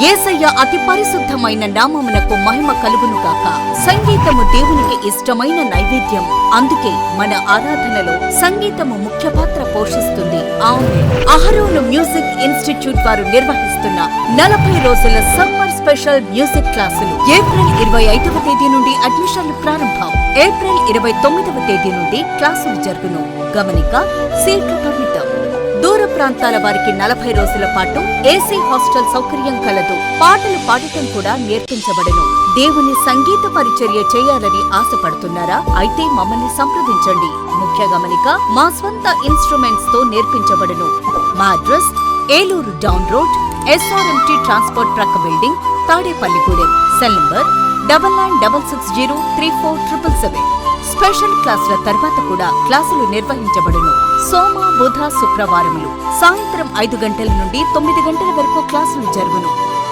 యేసయ్య అతి పరిశుద్ధమైన నామమునకు మహిమ కలుగును గాక. సంగీతము దేవునికి ఇష్టమైన నైవేద్యం. అందుకే మన ఆరాధనలో సంగీతము ముఖ్య పాత్ర పోషిస్తుంది. ఆమేన్. అహరోను మ్యూజిక్ ఇన్స్టిట్యూట్ వారు నిర్వహిస్తున్న 40 రోజుల సమ్మర్ స్పెషల్ మ్యూజిక్ క్లాసులు ఏప్రిల్ 25వ తేదీ నుండి అడ్మిషన్లు ప్రారంభం. ఏప్రిల్ 29వ తేదీ నుండి క్లాసులు జరుగును. గమనిక, సీట్లు పరిమితం. దూర ప్రాంతాల వారికి 40 రోజుల పాటు ఏసీ హాస్టల్ సౌకర్యం కలదు. పాటలు పాడటం కూడా నేర్పించబడును. దేవుని సంగీత పరిచర్య చేయాలని ఆశపడుతున్నారా? అయితే మమ్మల్ని సంప్రదించండి. ముఖ్య గమనిక, మా స్వంత ఇన్స్ట్రుమెంట్స్ తో నేర్పించబడును. మా address Eluru down road, SRMT transport truck building, Tadepalligudem. Cell number 9960347777. Special క్లాసుల తర్వాత కూడా క్లాసులు నిర్వహించబడును. సోమ, బుధ, శుక్రవారములు సాయంత్రం 5 గంటల నుండి 9 గంటల వరకు క్లాసులు జరుగును.